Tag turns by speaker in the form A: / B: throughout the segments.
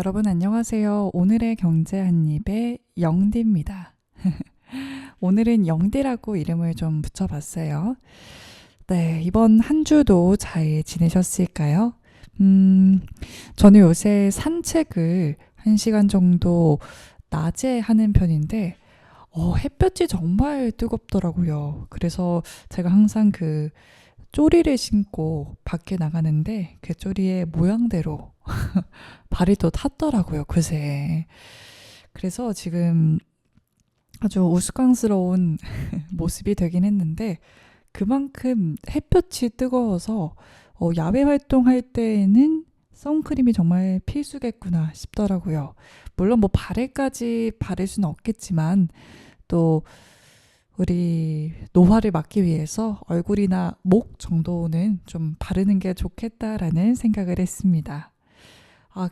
A: 여러분 안녕하세요. 오늘의 경제 한입의 영디입니다. 오늘은 영디라고 이름을 좀 붙여봤어요. 네, 이번 한 주도 잘 지내셨을까요? 저는 요새 산책을 1시간 정도 낮에 하는 편인데, 햇볕이 정말 뜨겁더라고요. 그래서 제가 항상 그 쪼리를 신고 밖에 나가는데 그 쪼리의 모양대로 발이 또 탔더라고요, 그새. 그래서 지금 아주 우스꽝스러운 모습이 되긴 했는데 그만큼 햇볕이 뜨거워서 야외 활동할 때에는 선크림이 정말 필수겠구나 싶더라고요. 물론 뭐 발에까지 바를 수는 없겠지만 또 우리 노화를 막기 위해서 얼굴이나 목 정도는 좀 바르는 게 좋겠다라는 생각을 했습니다.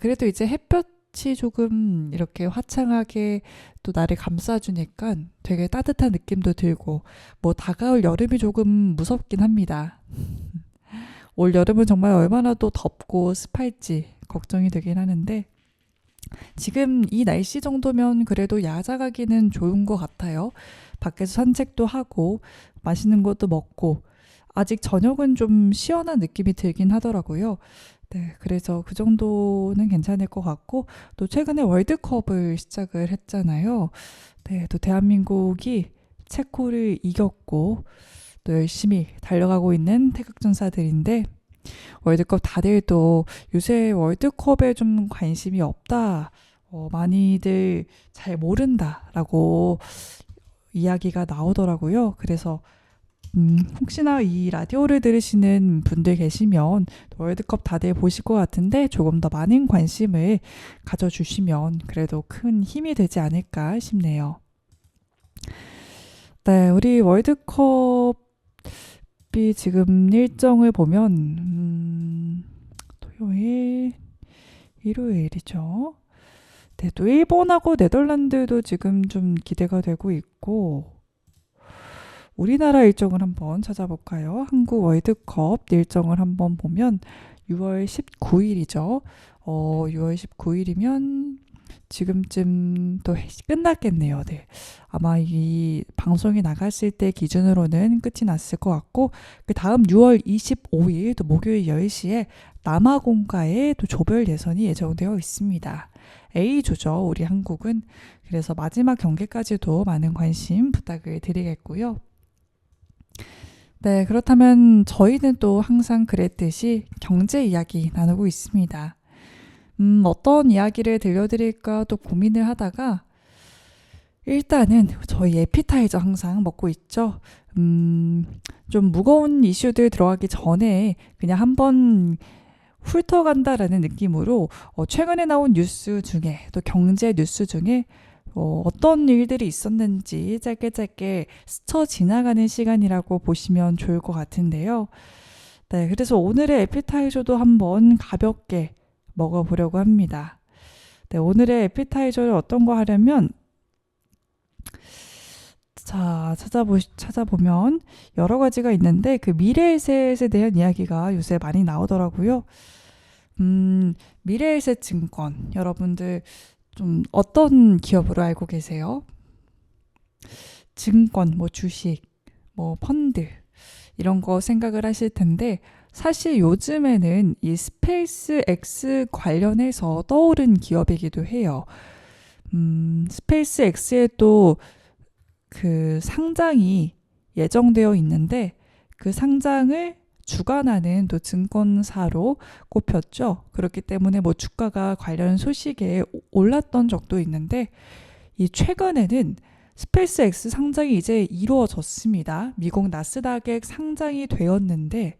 A: 그래도 이제 햇볕이 조금 이렇게 화창하게 또 나를 감싸주니까 되게 따뜻한 느낌도 들고, 뭐 다가올 여름이 조금 무섭긴 합니다. 올 여름은 정말 얼마나 또 덥고 습할지 걱정이 되긴 하는데, 지금 이 날씨 정도면 그래도 야자가기는 좋은 것 같아요. 밖에서 산책도 하고 맛있는 것도 먹고, 아직 저녁은 좀 시원한 느낌이 들긴 하더라고요. 네, 그래서 그 정도는 괜찮을 것 같고, 또 최근에 월드컵을 시작을 했잖아요. 네, 또 대한민국이 체코를 이겼고, 또 열심히 달려가고 있는 태극전사들인데, 월드컵 다들 또 요새 월드컵에 좀 관심이 없다, 많이들 잘 모른다라고 이야기가 나오더라고요. 그래서 혹시나 이 라디오를 들으시는 분들 계시면 월드컵 다들 보실 것 같은데 조금 더 많은 관심을 가져주시면 그래도 큰 힘이 되지 않을까 싶네요. 네, 우리 월드컵이 지금 일정을 보면 토요일, 일요일이죠. 네, 또 일본하고 네덜란드도 지금 좀 기대가 되고 있고, 우리나라 일정을 한번 찾아볼까요? 한국 월드컵 일정을 한번 보면 6월 19일이죠. 6월 19일이면 지금쯤 또 끝났겠네요. 네. 아마 이 방송이 나갔을 때 기준으로는 끝이 났을 것 같고, 그 다음 6월 25일 또 목요일 10시에 남아공과의 또 조별 예선이 예정되어 있습니다. A조죠, 우리 한국은. 그래서 마지막 경기까지도 많은 관심 부탁을 드리겠고요. 네, 그렇다면 저희는 또 항상 그랬듯이 경제 이야기 나누고 있습니다. 어떤 이야기를 들려드릴까 또 고민을 하다가 일단은 저희 에피타이저 항상 먹고 있죠. 좀 무거운 이슈들 들어가기 전에 그냥 한번 훑어간다라는 느낌으로 최근에 나온 뉴스 중에 또 경제 뉴스 중에 어떤 일들이 있었는지 짧게 스쳐 지나가는 시간이라고 보시면 좋을 것 같은데요. 네, 그래서 오늘의 에피타이저도 한번 가볍게 먹어보려고 합니다. 네, 오늘의 에피타이저를 어떤 거 하려면 자, 찾아보면 여러 가지가 있는데 그 미래에셋에 대한 이야기가 요새 많이 나오더라고요. 미래에셋 증권, 여러분들 좀 어떤 기업으로 알고 계세요? 증권, 뭐 주식, 뭐 펀드 이런 거 생각을 하실 텐데, 사실 요즘에는 이 스페이스 X 관련해서 떠오른 기업이기도 해요. 스페이스 X에 또 그 상장이 예정되어 있는데 그 상장을 주관하는 또 증권사로 꼽혔죠. 그렇기 때문에 뭐 주가가 관련 소식에 올랐던 적도 있는데, 이 최근에는 스페이스 X 상장이 이제 이루어졌습니다. 미국 나스닥에 상장이 되었는데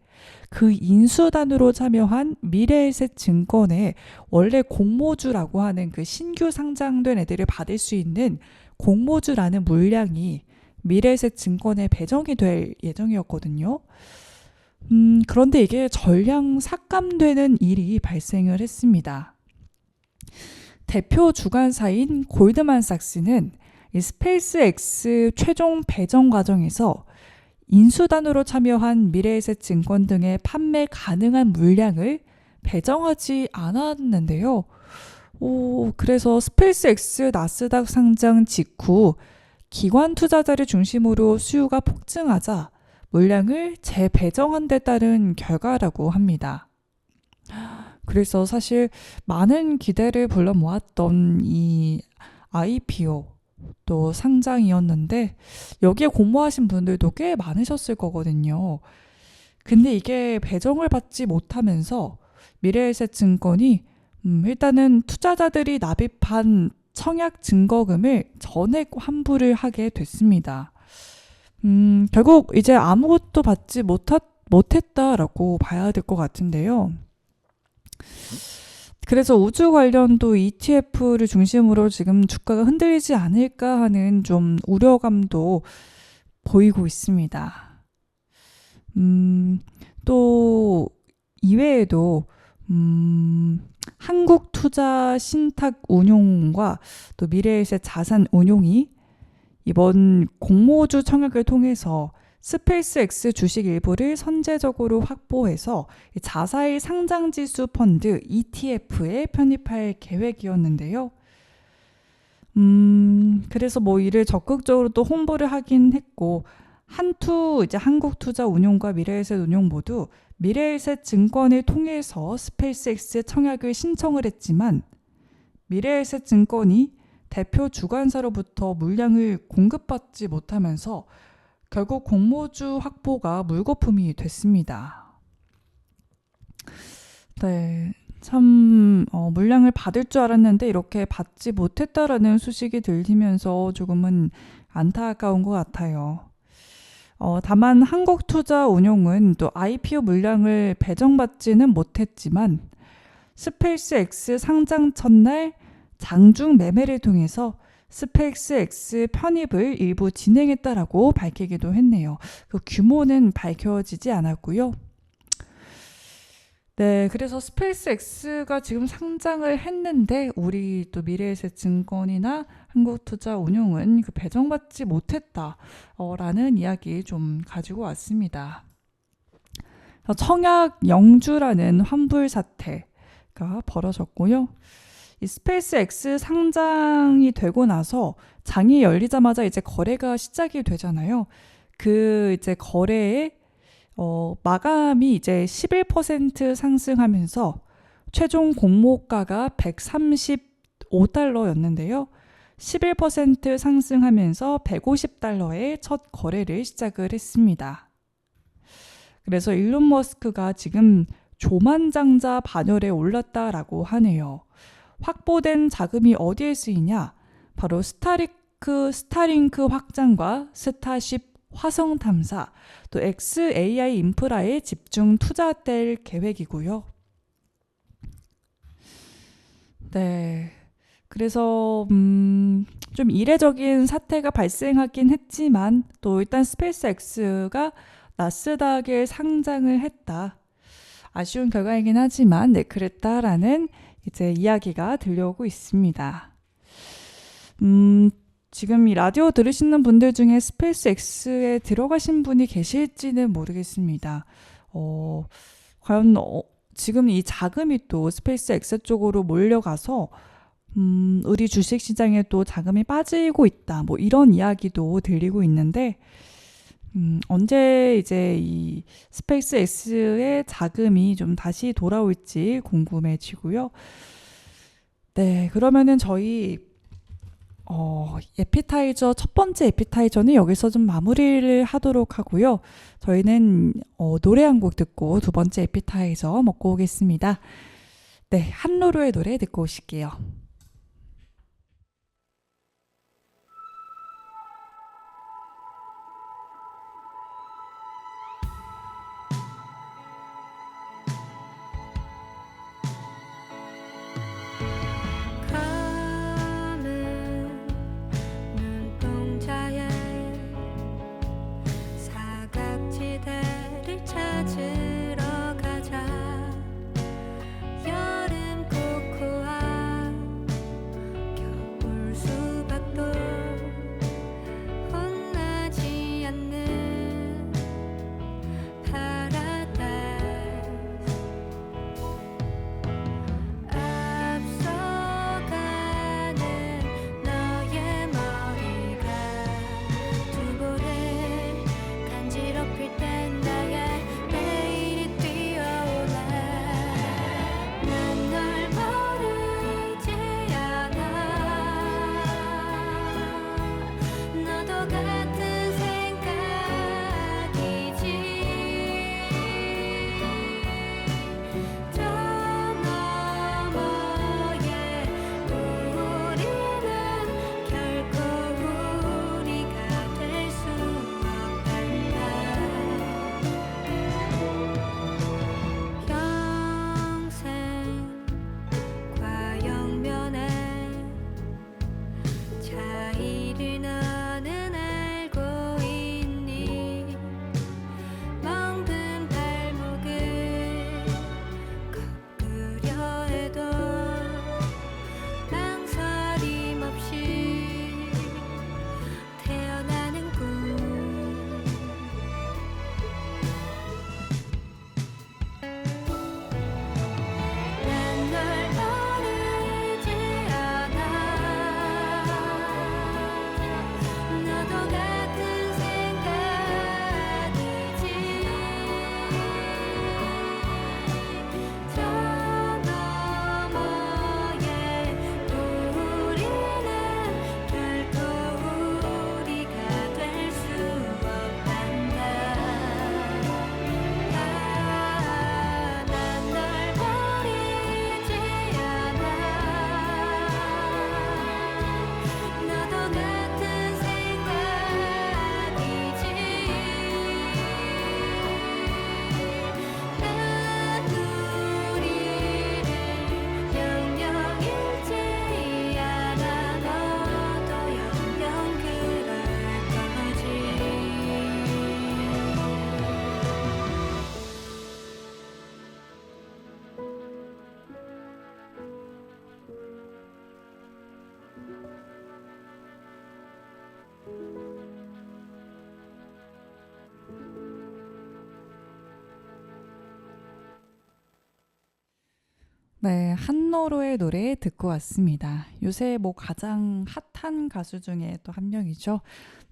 A: 그 인수단으로 참여한 미래에셋 증권의 원래 공모주라고 하는 그 신규 상장된 애들을 받을 수 있는 공모주라는 물량이 미래에셋 증권에 배정이 될 예정이었거든요. 그런데 이게 전량 삭감되는 일이 발생을 했습니다. 대표 주관사인 골드만삭스는 이 스페이스 X 최종 배정 과정에서 인수단으로 참여한 미래에셋 증권 등의 판매 가능한 물량을 배정하지 않았는데요. 그래서 스페이스X 나스닥 상장 직후 기관 투자자를 중심으로 수요가 폭증하자 물량을 재배정한 데 따른 결과라고 합니다. 그래서 사실 많은 기대를 불러 모았던 이 IPO 또 상장이었는데 여기에 공모하신 분들도 꽤 많으셨을 거거든요. 근데 이게 배정을 받지 못하면서 미래에셋증권이 일단은 투자자들이 납입한 청약 증거금을 전액 환불을 하게 됐습니다. 결국 이제 아무것도 받지 못했다라고 봐야 될 것 같은데요. 그래서 우주 관련도 ETF를 중심으로 지금 주가가 흔들리지 않을까 하는 좀 우려감도 보이고 있습니다. 또 이외에도 한국투자신탁운용과 또 미래에셋 자산운용이 이번 공모주 청약을 통해서 스페이스X 주식 일부를 선제적으로 확보해서 자사의 상장지수 펀드 ETF에 편입할 계획이었는데요. 그래서 뭐 이를 적극적으로 또 홍보를 하긴 했고 이제 한국투자운용과 미래에셋운용 모두 미래에셋 증권을 통해서 스페이스X 청약을 신청을 했지만 미래에셋 증권이 대표 주관사로부터 물량을 공급받지 못하면서 결국 공모주 확보가 물거품이 됐습니다. 네, 참 물량을 받을 줄 알았는데 이렇게 받지 못했다라는 소식이 들리면서 조금은 안타까운 것 같아요. 다만 한국투자운용은 또 IPO 물량을 배정받지는 못했지만 스페이스X 상장 첫날 장중 매매를 통해서 스페이스X 편입을 일부 진행했다라고 밝히기도 했네요. 그 규모는 밝혀지지 않았고요. 네, 그래서 스페이스X가 지금 상장을 했는데 우리 또 미래에셋 증권이나 한국투자운용은 그 배정받지 못했다라는 이야기 좀 가지고 왔습니다. 청약 영주라는 환불 사태가 벌어졌고요. 이 스페이스X 상장이 되고 나서 장이 열리자마자 이제 거래가 시작이 되잖아요. 그 이제 거래에 마감이 이제 11% 상승하면서 최종 공모가가 $135였는데요. 11% 상승하면서 $150에 첫 거래를 시작을 했습니다. 그래서 일론 머스크가 지금 조만장자 반열에 올랐다라고 하네요. 확보된 자금이 어디에 쓰이냐? 바로 스타링크 확장과 스타쉽 화성 탐사, 또 XAI 인프라에 집중 투자될 계획이고요. 네, 그래서 좀 이례적인 사태가 발생하긴 했지만 또 일단 스페이스X가 나스닥에 상장을 했다. 아쉬운 결과이긴 하지만 네, 그랬다라는 이제 이야기가 들려오고 있습니다. 지금 이 라디오 들으시는 분들 중에 스페이스X에 들어가신 분이 계실지는 모르겠습니다. 과연 지금 이 자금이 또 스페이스X 쪽으로 몰려가서 우리 주식시장에 또 자금이 빠지고 있다. 뭐 이런 이야기도 들리고 있는데 언제 이제 이 스페이스X의 자금이 좀 다시 돌아올지 궁금해지고요. 네, 그러면은 저희 에피타이저 첫 번째 에피타이저는 여기서 좀 마무리를 하도록 하고요. 저희는 노래 한 곡 듣고 두 번째 에피타이저 먹고 오겠습니다. 네, 한로로의 노래 듣고 오실게요.
B: 찾으러 가자. 여름 코코아
A: 네, 한노로의 노래 듣고 왔습니다. 요새 뭐 가장 핫한 가수 중에 또 한 명이죠.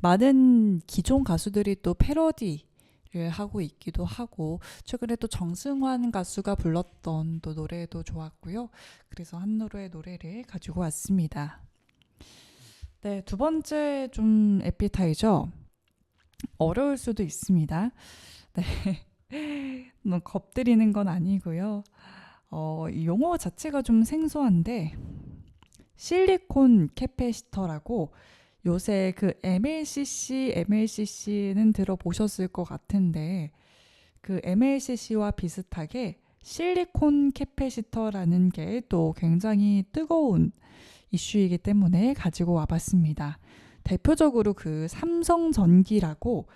A: 많은 기존 가수들이 또 패러디를 하고 있기도 하고, 최근에 또 정승환 가수가 불렀던 또 노래도 좋았고요. 그래서 한노로의 노래를 가지고 왔습니다. 네, 두 번째 좀 에피타이저. 어려울 수도 있습니다. 네, 너무 겁들이는 건 아니고요. 이 용어 자체가 좀 생소한데 실리콘 캐패시터라고 요새 그 MLCC는 들어보셨을 것 같은데 그 MLCC와 비슷하게 실리콘 캐패시터라는 게 또 굉장히 뜨거운 이슈이기 때문에 가지고 와봤습니다. 대표적으로 그 삼성전기라고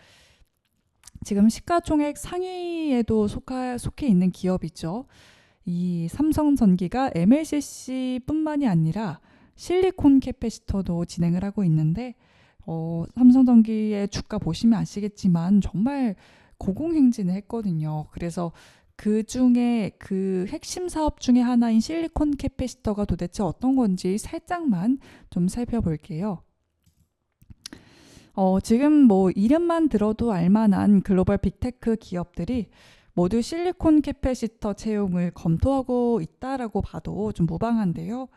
A: 지금 시가총액 상위에도 속해 있는 기업이죠. 이 삼성전기가 MLCC뿐만이 아니라 실리콘 캐패시터도 진행을 하고 있는데 삼성전기의 주가 보시면 아시겠지만 정말 고공행진을 했거든요. 그래서 그 중에 그 핵심 사업 중에 하나인 실리콘 캐패시터가 도대체 어떤 건지 살짝만 좀 살펴볼게요. 지금 뭐 이름만 들어도 알만한 글로벌 빅테크 기업들이 모두 실리콘 캐패시터 채용을 검토하고 있다라고 봐도 좀 무방한데요.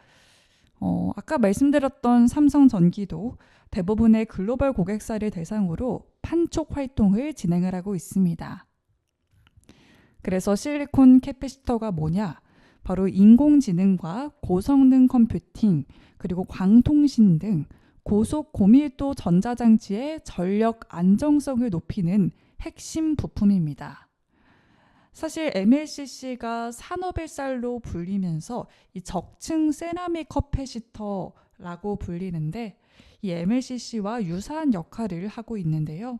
A: 아까 말씀드렸던 삼성전기도 대부분의 글로벌 고객사를 대상으로 판촉 활동을 진행을 하고 있습니다. 그래서 실리콘 캐패시터가 뭐냐? 바로 인공지능과 고성능 컴퓨팅, 그리고 광통신 등 고속 고밀도 전자장치의 전력 안정성을 높이는 핵심 부품입니다. 사실 MLCC가 산업의 쌀로 불리면서 이 적층 세라믹 캐패시터라고 불리는데 이 MLCC와 유사한 역할을 하고 있는데요.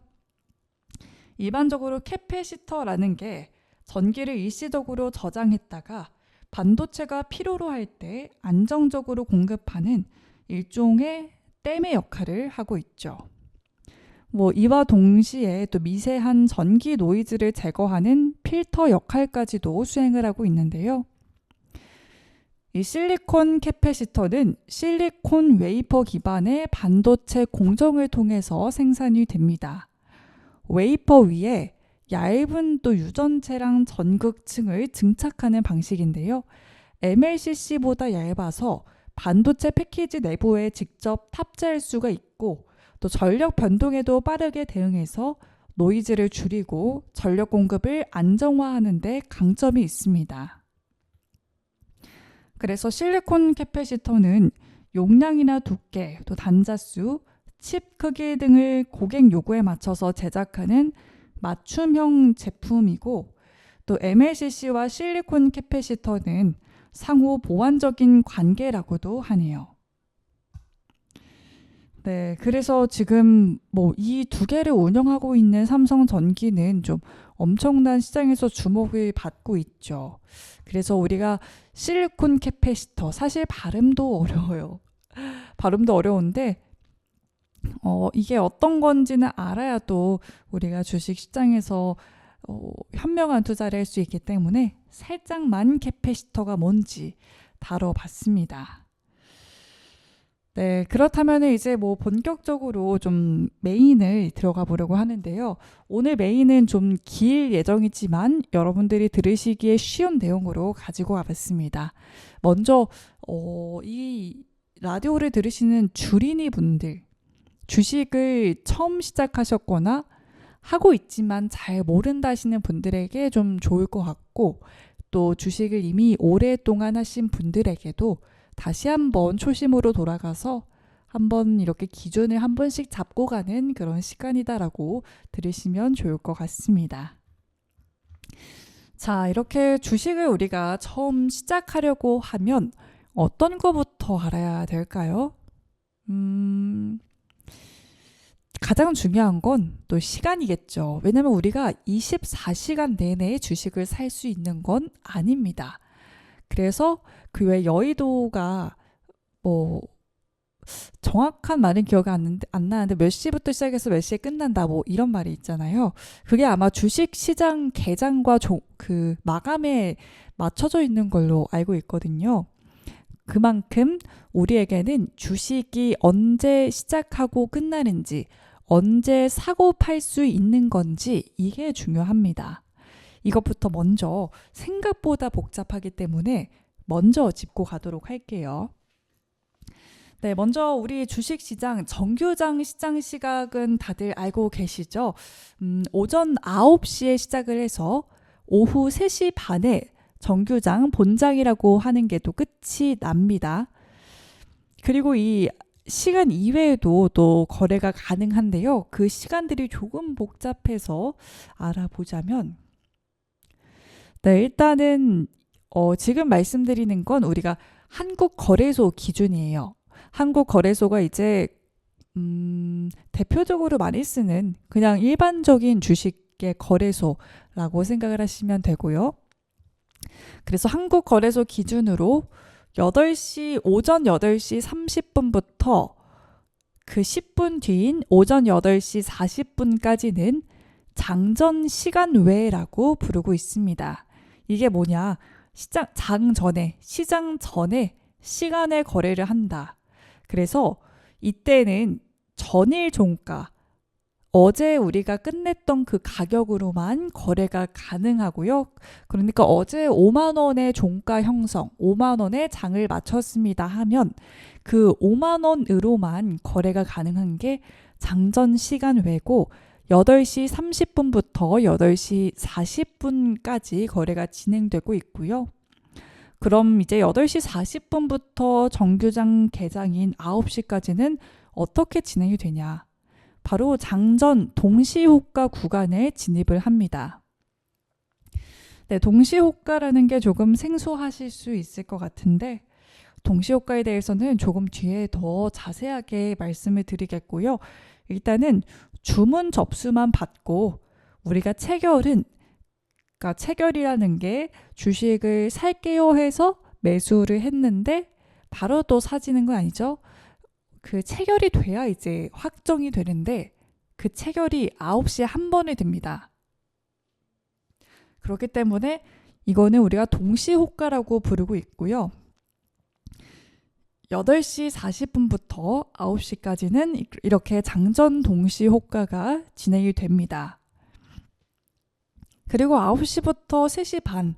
A: 일반적으로 캐패시터라는 게 전기를 일시적으로 저장했다가 반도체가 필요로 할 때 안정적으로 공급하는 일종의 댐의 역할을 하고 있죠. 뭐 이와 동시에 또 미세한 전기 노이즈를 제거하는 필터 역할까지도 수행을 하고 있는데요. 이 실리콘 캐패시터는 실리콘 웨이퍼 기반의 반도체 공정을 통해서 생산이 됩니다. 웨이퍼 위에 얇은 또 유전체랑 전극층을 증착하는 방식인데요. MLCC보다 얇아서 반도체 패키지 내부에 직접 탑재할 수가 있고 또 전력 변동에도 빠르게 대응해서 노이즈를 줄이고 전력 공급을 안정화하는 데 강점이 있습니다. 그래서 실리콘 캐패시터는 용량이나 두께, 또 단자수, 칩 크기 등을 고객 요구에 맞춰서 제작하는 맞춤형 제품이고 또 MLCC와 실리콘 캐패시터는 상호 보완적인 관계라고도 하네요. 네, 그래서 지금 뭐 이 두 개를 운영하고 있는 삼성전기는 좀 엄청난 시장에서 주목을 받고 있죠. 그래서 우리가 실리콘 캐패시터, 사실 발음도 어려워요. 발음도 어려운데 이게 어떤 건지는 알아야 또 우리가 주식 시장에서 현명한 투자를 할 수 있기 때문에 살짝만 캐패시터가 뭔지 다뤄봤습니다. 네, 그렇다면 이제 뭐 본격적으로 좀 메인을 들어가 보려고 하는데요. 오늘 메인은 좀 길 예정이지만 여러분들이 들으시기에 쉬운 내용으로 가지고 와봤습니다. 먼저 이 라디오를 들으시는 주린이 분들, 주식을 처음 시작하셨거나 하고 있지만 잘 모른다 하시는 분들에게 좀 좋을 것 같고 또 주식을 이미 오랫동안 하신 분들에게도 다시 한번 초심으로 돌아가서 한번 이렇게 기준을 한 번씩 잡고 가는 그런 시간이다라고 들으시면 좋을 것 같습니다. 자, 이렇게 주식을 우리가 처음 시작하려고 하면 어떤 것부터 알아야 될까요? 가장 중요한 건 또 시간이겠죠. 왜냐면 우리가 24시간 내내 주식을 살 수 있는 건 아닙니다. 그래서 그 외 여의도가 뭐 정확한 말은 기억이 안 나는데 몇 시부터 시작해서 몇 시에 끝난다 뭐 이런 말이 있잖아요. 그게 아마 주식 시장 개장과 그 마감에 맞춰져 있는 걸로 알고 있거든요. 그만큼 우리에게는 주식이 언제 시작하고 끝나는지, 언제 사고 팔 수 있는 건지 이게 중요합니다. 이것부터 먼저 생각보다 복잡하기 때문에 먼저 짚고 가도록 할게요. 네, 먼저 우리 주식시장 정규장 시장 시각은 다들 알고 계시죠? 오전 9시에 시작을 해서 오후 3시 반에 정규장 본장이라고 하는 게 또 끝이 납니다. 그리고 이 시간 이외에도 또 거래가 가능한데요. 그 시간들이 조금 복잡해서 알아보자면 네, 일단은 지금 말씀드리는 건 우리가 한국거래소 기준이에요. 한국거래소가 이제 대표적으로 많이 쓰는 그냥 일반적인 주식의 거래소라고 생각을 하시면 되고요. 그래서 한국거래소 기준으로 오전 8시 30분부터 그 10분 뒤인 오전 8시 40분까지는 장전 시간 외라고 부르고 있습니다. 이게 뭐냐? 시장 전에 시간에 거래를 한다. 그래서 이때는 전일 종가, 어제 우리가 끝냈던 그 가격으로만 거래가 가능하고요. 그러니까 어제 5만 원의 종가 형성, 5만 원에 장을 마쳤습니다 하면 그 5만 원으로만 거래가 가능한 게 장전 시간 외고 8시 30분부터 8시 40분까지 거래가 진행되고 있고요. 그럼 이제 8시 40분부터 정규장 개장인 9시까지는 어떻게 진행이 되냐? 바로 장전 동시호가 구간에 진입을 합니다. 네, 동시호가라는 게 조금 생소하실 수 있을 것 같은데 동시호가에 대해서는 조금 뒤에 더 자세하게 말씀을 드리겠고요. 일단은 주문 접수만 받고 우리가 그러니까 체결이라는 게 주식을 살게요 해서 매수를 했는데 바로 또 사지는 건 아니죠. 그 체결이 돼야 이제 확정이 되는데 그 체결이 9시에 한 번에 됩니다. 그렇기 때문에 이거는 우리가 동시호가라고 부르고 있고요. 8시 40분부터 9시까지는 이렇게 장전 동시호가가 진행이 됩니다. 그리고 9시부터 3시 반,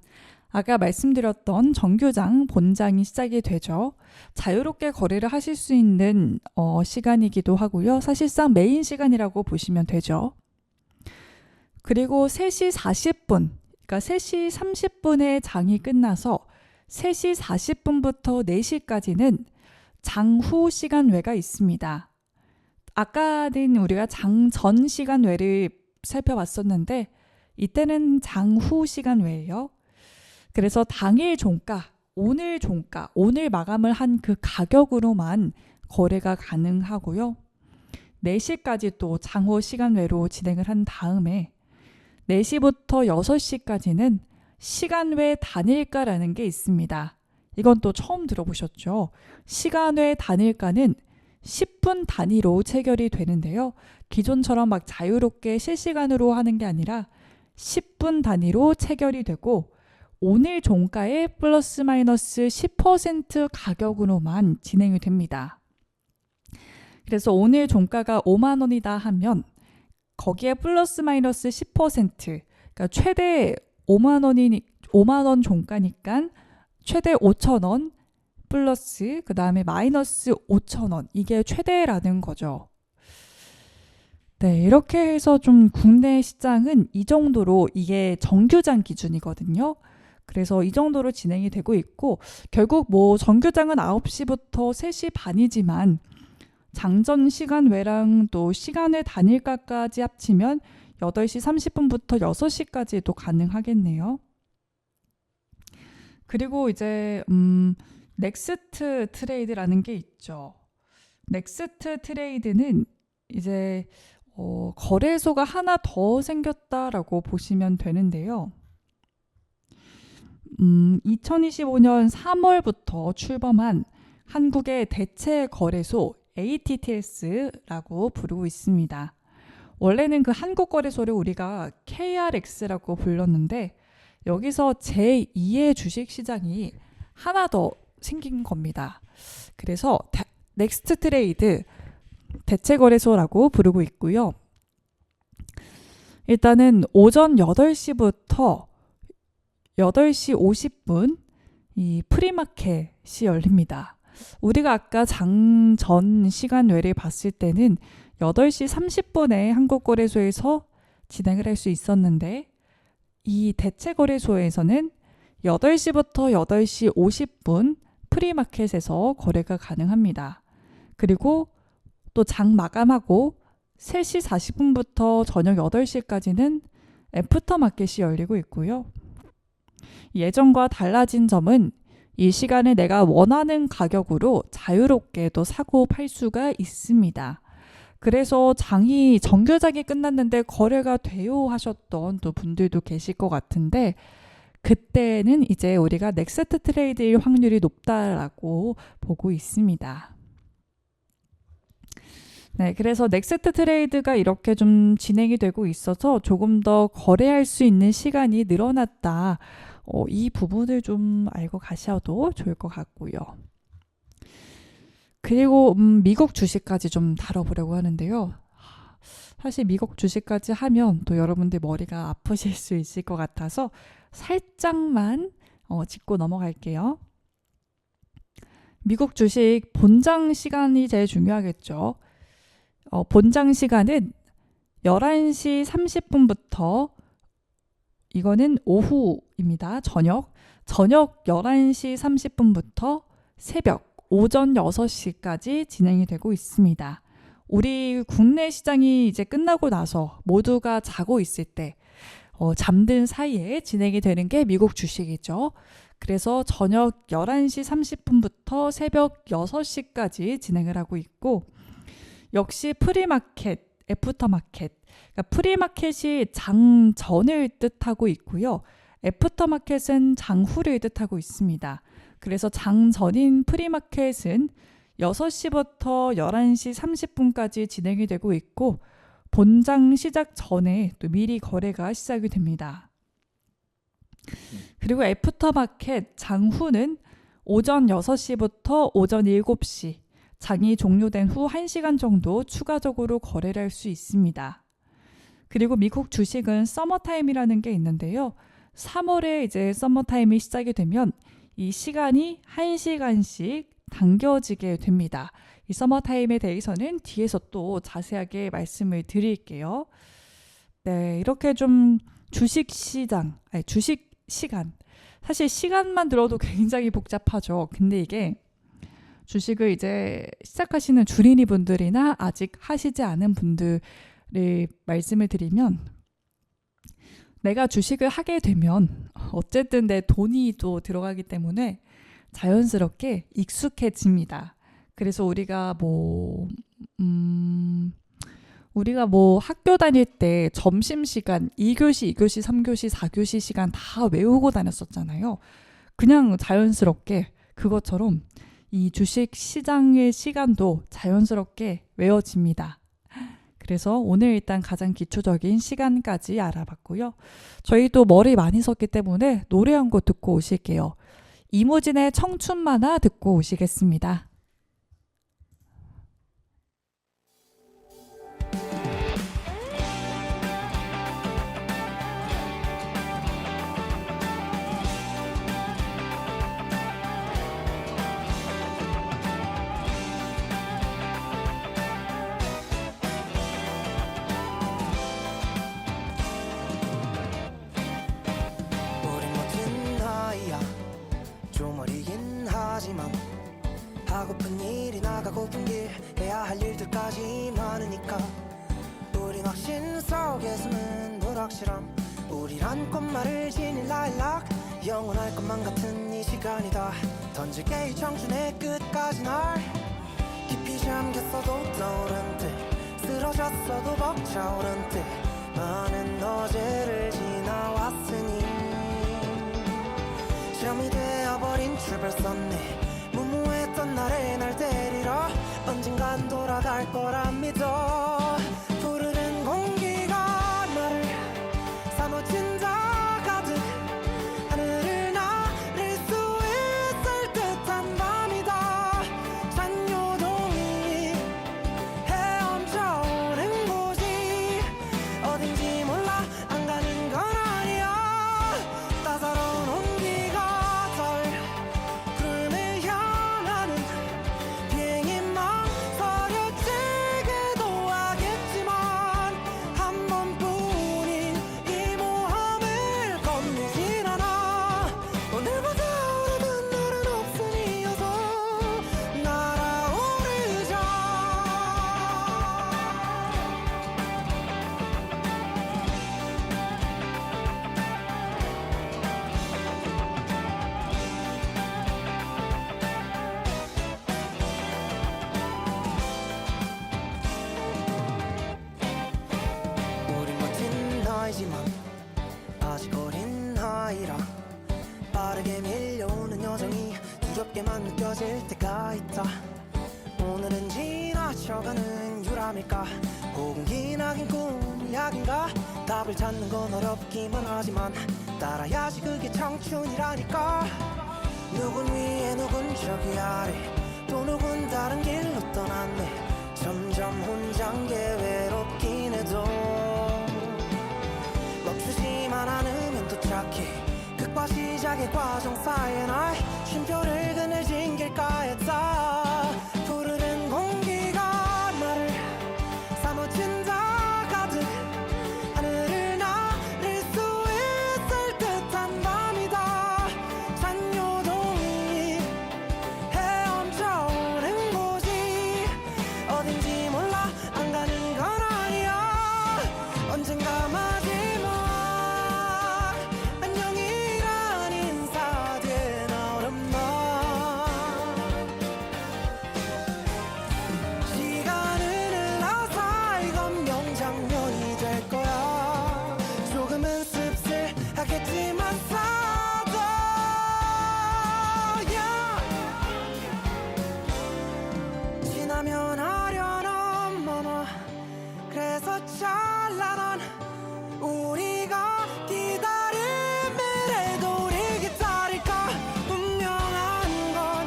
A: 아까 말씀드렸던 정규장 본장이 시작이 되죠. 자유롭게 거래를 하실 수 있는 시간이기도 하고요. 사실상 메인 시간이라고 보시면 되죠. 그리고 3시 40분, 그러니까 3시 30분에 장이 끝나서 3시 40분부터 4시까지는 장후 시간외가 있습니다. 아까는 우리가 장전 시간외를 살펴봤었는데 이때는 장후 시간외예요. 그래서 당일 종가, 오늘 마감을 한 그 가격으로만 거래가 가능하고요. 4시까지 또 장후 시간외로 진행을 한 다음에 4시부터 6시까지는 시간외 단일가라는 게 있습니다. 이건 또 처음 들어보셨죠? 시간외 단일가는 10분 단위로 체결이 되는데요. 기존처럼 막 자유롭게 실시간으로 하는 게 아니라 10분 단위로 체결이 되고 오늘 종가의 플러스 마이너스 10% 가격으로만 진행이 됩니다. 그래서 오늘 종가가 5만 원이다 하면 거기에 플러스 마이너스 10%, 그러니까 최대 5만 원 종가니까 최대 5천 원 플러스 그 다음에 마이너스 5천 원, 이게 최대라는 거죠. 네, 이렇게 해서 좀 국내 시장은 이 정도로, 이게 정규장 기준이거든요. 그래서 이 정도로 진행이 되고 있고, 결국 뭐 정규장은 9시부터 3시 반이지만 장전 시간 외랑 또 시간의 단일가까지 합치면 8시 30분부터 6시까지도 가능하겠네요. 그리고 이제 넥스트 트레이드라는 게 있죠. 넥스트 트레이드는 이제 거래소가 하나 더 생겼다라고 보시면 되는데요. 2025년 3월부터 출범한 한국의 대체 거래소 ATTS라고 부르고 있습니다. 원래는 그 한국거래소를 우리가 KRX라고 불렀는데 여기서 제2의 주식시장이 하나 더 생긴 겁니다. 그래서 넥스트 트레이드 대체거래소라고 부르고 있고요. 일단은 오전 8시부터 8시 50분 이 프리마켓이 열립니다. 우리가 아까 장전 시간외를 봤을 때는 8시 30분에 한국거래소에서 진행을 할 수 있었는데 이 대체거래소에서는 8시부터 8시 50분 프리마켓에서 거래가 가능합니다. 그리고 또 장 마감하고 3시 40분부터 저녁 8시까지는 애프터마켓이 열리고 있고요. 예전과 달라진 점은 이 시간에 내가 원하는 가격으로 자유롭게 또 사고 팔 수가 있습니다. 그래서 정규장이 끝났는데 거래가 돼요 하셨던 또 분들도 계실 것 같은데 그때는 이제 우리가 넥스트 트레이드일 확률이 높다라고 보고 있습니다. 네, 그래서 넥스트 트레이드가 이렇게 좀 진행이 되고 있어서 조금 더 거래할 수 있는 시간이 늘어났다. 이 부분을 좀 알고 가셔도 좋을 것 같고요. 그리고 미국 주식까지 좀 다뤄보려고 하는데요. 사실 미국 주식까지 하면 또 여러분들 머리가 아프실 수 있을 것 같아서 살짝만 짚고 넘어갈게요. 미국 주식 본장 시간이 제일 중요하겠죠. 본장 시간은 11시 30분부터 이거는 오후입니다. 저녁 11시 30분부터 새벽 오전 6시까지 진행이 되고 있습니다. 우리 국내 시장이 이제 끝나고 나서 모두가 자고 있을 때 잠든 사이에 진행이 되는 게 미국 주식이죠. 그래서 저녁 11시 30분부터 새벽 6시까지 진행을 하고 있고 역시 프리마켓, 애프터마켓 그러니까 프리마켓이 장전을 뜻하고 있고요. 애프터마켓은 장후를 뜻하고 있습니다. 그래서 장전인 프리마켓은 6시부터 11시 30분까지 진행이 되고 있고 본장 시작 전에 또 미리 거래가 시작이 됩니다. 그리고 애프터마켓 장후는 오전 6시부터 오전 7시 장이 종료된 후 1시간 정도 추가적으로 거래를 할 수 있습니다. 그리고 미국 주식은 서머타임이라는 게 있는데요. 3월에 이제 서머타임이 시작이 되면 이 시간이 1시간씩 당겨지게 됩니다. 이 서머타임에 대해서는 뒤에서 또 자세하게 말씀을 드릴게요. 네, 이렇게 좀 주식 시간 사실 시간만 들어도 굉장히 복잡하죠. 근데 이게 주식을 이제 시작하시는 주린이 분들이나 아직 하시지 않은 분들을 말씀을 드리면 내가 주식을 하게 되면 어쨌든 내 돈이 또 들어가기 때문에 자연스럽게 익숙해집니다. 그래서 우리가 학교 다닐 때 점심시간 2교시, 2교시, 3교시, 4교시 시간 다 외우고 다녔었잖아요. 그냥 자연스럽게 그것처럼 이 주식 시장의 시간도 자연스럽게 외워집니다. 그래서 오늘 일단 가장 기초적인 시간까지 알아봤고요. 저희도 머리 많이 썼기 때문에 노래 한 곡 듣고 오실게요. 이무진의 청춘 만화 듣고 오시겠습니다.
B: 좀 어리긴 하지만 하고픈 일이 나가고픈 길 해야 할 일들까지 많으니까 우린 확신 속에 숨은 불확실함 우리란 꽃말을 지닌 라일락 영원할 것만 같은 이 시간이다 던질게 이 청춘의 끝까지 날 깊이 잠겼어도 떠오른 듯 쓰러졌어도 벅차오른 듯 많은 어제를 지나왔으니 점이 되어버린 출발선네 무모했던 날에 날 데리러 언젠간 돌아갈 거라 믿어. 푸르른 공기가 나를 사무친다 가득. 하늘을 나를 수 있을 듯한 밤이다. 잔요동이 헤엄쳐오는 곳이 어딘지 몰라. 안 가는 건 아니야. 따사로운 온기가 덜 구름을 향하는 비행이 망설여지기도 하겠지만 한 번뿐인 이 모험을 겁내진 않아. 오늘보다 오래된 날은 없으니 어서 날아오르자. 우린 멋진 나이지만 아직 어린 아이라 빠르게 밀려오는 여정이 두렵게만 느껴질 때가 있다. 오늘은 지나쳐가는 유람일까 혹은 기나긴 꿈이 약인가. 답을 찾는 건 어렵기만 하지만 따라야지 그게 청춘이라니까. 누군 위에 누군 저기 아래 또 누군 다른 길로 떠났네. 점점 혼자인 게 외롭긴 해도 멈추지만 않으면 도착해. 극과 시작의 과정 사이에 날 쉼표를 그늘진 길가에 다. 푸르른 공기가 나를 사무친다 가득. 하늘을 나를 수 있을 듯한 밤이다. 잔요동이 헤엄쳐오는 곳이 어딘지 몰라. 안 가는 건 아니야. 언젠가 마지막 안녕이란 인사된 어렵나. 시간은 흘러서 이건 명장면이 될 거야. 조금은 씁쓸하겠지만 사도 지나면 아련한 만화. 그래서 찬란한 우리가 기다린 미래도 우리 기다릴까. 분명한 건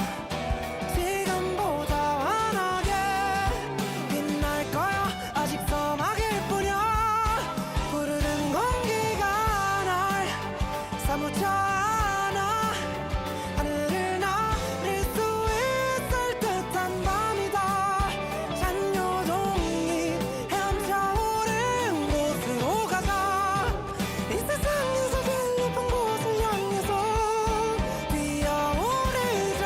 B: 지금보다 환하게 빛날 거야. 아직 서막일 뿐이야. 푸르른 공기가 날 사무쳐 안아. 하늘을 나를 수 있을 듯한 밤이다. 잔요동이 헤엄쳐오는 곳으로 가자. 이 세상에서 제일 높은 곳을 향해서 뛰어오르자.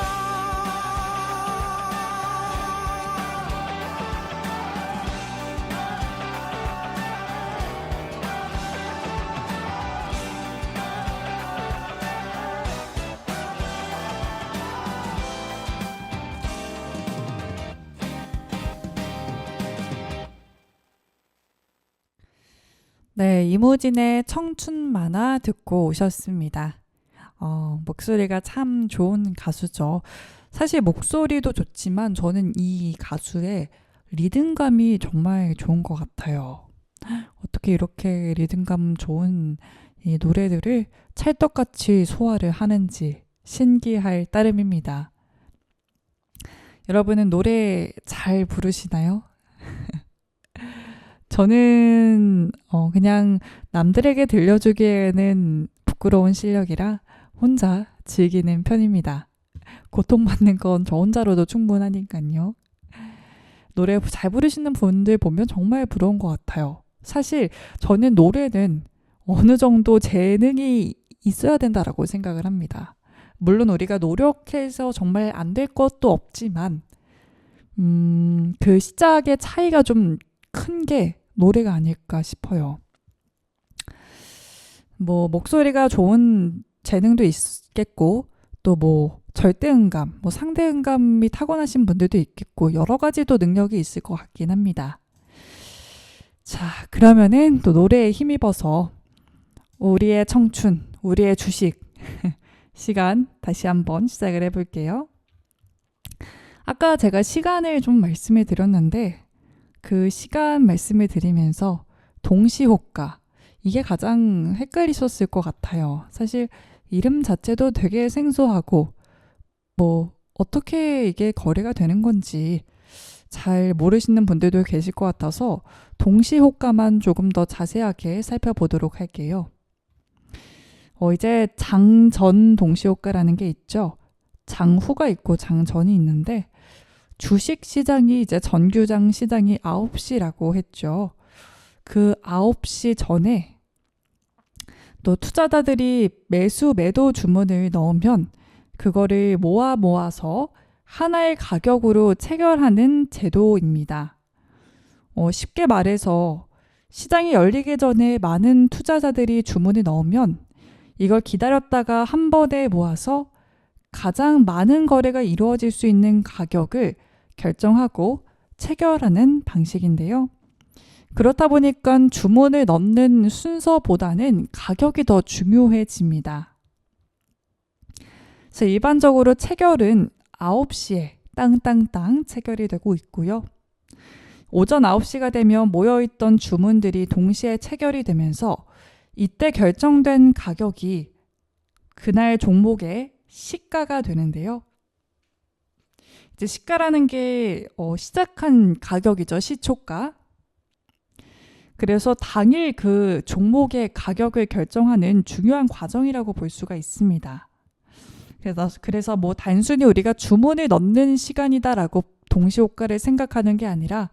A: 네, 이무진의 청춘 만화 듣고 오셨습니다. 목소리가 참 좋은 가수죠. 사실 목소리도 좋지만 저는 이 가수의 리듬감이 정말 좋은 것 같아요. 어떻게 이렇게 리듬감 좋은 이 노래들을 찰떡같이 소화를 하는지 신기할 따름입니다. 여러분은 노래 잘 부르시나요? 저는 그냥 남들에게 들려주기에는 부끄러운 실력이라 혼자 즐기는 편입니다. 고통받는 건 저 혼자로도 충분하니까요. 노래 잘 부르시는 분들 보면 정말 부러운 것 같아요. 사실 저는 노래는 어느 정도 재능이 있어야 된다라고 생각을 합니다. 물론 우리가 노력해서 정말 안 될 것도 없지만 그 시작의 차이가 좀 큰 게 노래가 아닐까 싶어요. 뭐 목소리가 좋은 재능도 있겠고 또 뭐 절대음감, 뭐 상대음감이 타고나신 분들도 있겠고 여러 가지 또 능력이 있을 것 같긴 합니다. 자, 그러면은 또 노래에 힘입어서 우리의 청춘, 우리의 주식 시간 다시 한번 시작을 해볼게요. 아까 제가 시간을 좀 말씀해 드렸는데 그 시간 말씀을 드리면서 동시호가 이게 가장 헷갈리셨을 것 같아요. 사실 이름 자체도 되게 생소하고 뭐 어떻게 이게 거래가 되는 건지 잘 모르시는 분들도 계실 것 같아서 동시호가만 조금 더 자세하게 살펴보도록 할게요. 이제 장전 동시호가라는 게 있죠. 장후가 있고 장전이 있는데 주식 시장이 이제 정규장 시장이 9시라고 했죠. 그 9시 전에 또 투자자들이 매수 매도 주문을 넣으면 그거를 모아서 하나의 가격으로 체결하는 제도입니다. 쉽게 말해서 시장이 열리기 전에 많은 투자자들이 주문을 넣으면 이걸 기다렸다가 한 번에 모아서 가장 많은 거래가 이루어질 수 있는 가격을 결정하고 체결하는 방식인데요. 그렇다 보니까 주문을 넣는 순서보다는 가격이 더 중요해집니다. 그래서 일반적으로 체결은 9시에 땅땅땅 체결이 되고 있고요. 오전 9시가 되면 모여있던 주문들이 동시에 체결이 되면서 이때 결정된 가격이 그날 종목의 시가가 되는데요. 이제 시가라는 게 시작한 가격이죠. 시초가. 그래서 당일 그 종목의 가격을 결정하는 중요한 과정이라고 볼 수가 있습니다. 그래서 뭐 단순히 우리가 주문을 넣는 시간이다라고 동시호가를 생각하는 게 아니라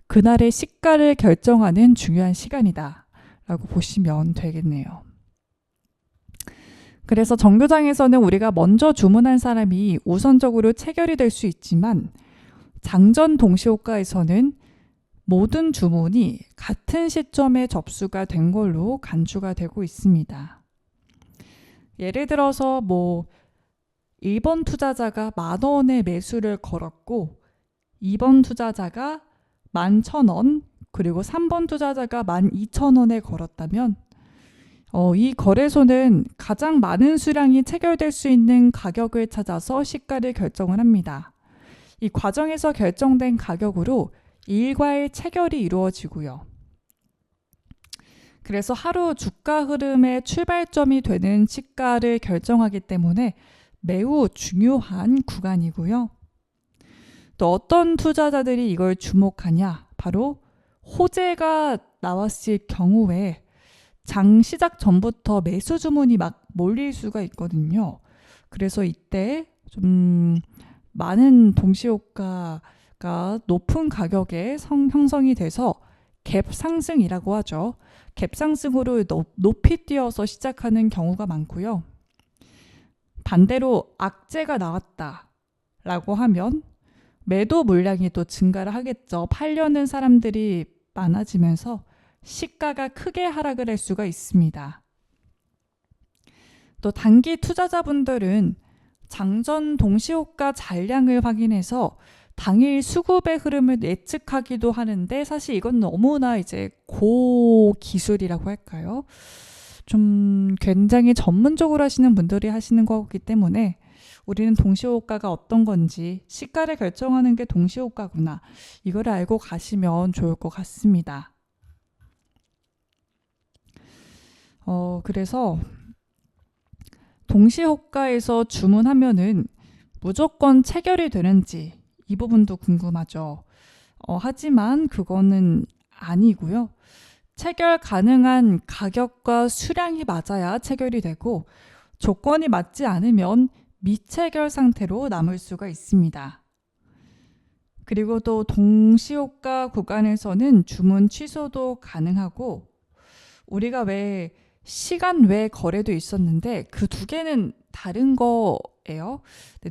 A: 그날의 시가를 결정하는 중요한 시간이다라고 보시면 되겠네요. 그래서 정교장에서는 우리가 먼저 주문한 사람이 우선적으로 체결이 될 수 있지만 장전 동시호가에서는 모든 주문이 같은 시점에 접수가 된 걸로 간주가 되고 있습니다. 예를 들어서 1번 투자자가 10,000원의 매수를 걸었고 2번 투자자가 11,000원 그리고 3번 투자자가 12,000원에 걸었다면 이 거래소는 가장 많은 수량이 체결될 수 있는 가격을 찾아서 시가를 결정을 합니다. 이 과정에서 결정된 가격으로 일괄 체결이 이루어지고요. 그래서 하루 주가 흐름의 출발점이 되는 시가를 결정하기 때문에 매우 중요한 구간이고요. 또 어떤 투자자들이 이걸 주목하냐? 바로 호재가 나왔을 경우에 장 시작 전부터 매수 주문이 막 몰릴 수가 있거든요. 그래서 이때 좀 많은 동시호가가 높은 가격에 형성이 돼서 갭 상승이라고 하죠. 갭 상승으로 높이 뛰어서 시작하는 경우가 많고요. 반대로 악재가 나왔다라고 하면 매도 물량이 또 증가를 하겠죠. 팔려는 사람들이 많아지면서 시가가 크게 하락을 할 수가 있습니다. 또 단기 투자자분들은 장전 동시호가 잔량을 확인해서 당일 수급의 흐름을 예측하기도 하는데 사실 이건 너무나 이제 고기술이라고 할까요? 좀 굉장히 전문적으로 하시는 분들이 하시는 거기 때문에 우리는 동시호가가 어떤 건지 시가를 결정하는 게 동시호가구나. 이걸 알고 가시면 좋을 것 같습니다. 그래서 동시호가에서 주문하면은 무조건 체결이 되는지 이 부분도 궁금하죠. 하지만 그거는 아니고요. 체결 가능한 가격과 수량이 맞아야 체결이 되고 조건이 맞지 않으면 미체결 상태로 남을 수가 있습니다. 그리고 또 동시호가 구간에서는 주문 취소도 가능하고 우리가 왜 시간 외 거래도 있었는데 그 두 개는 다른 거예요.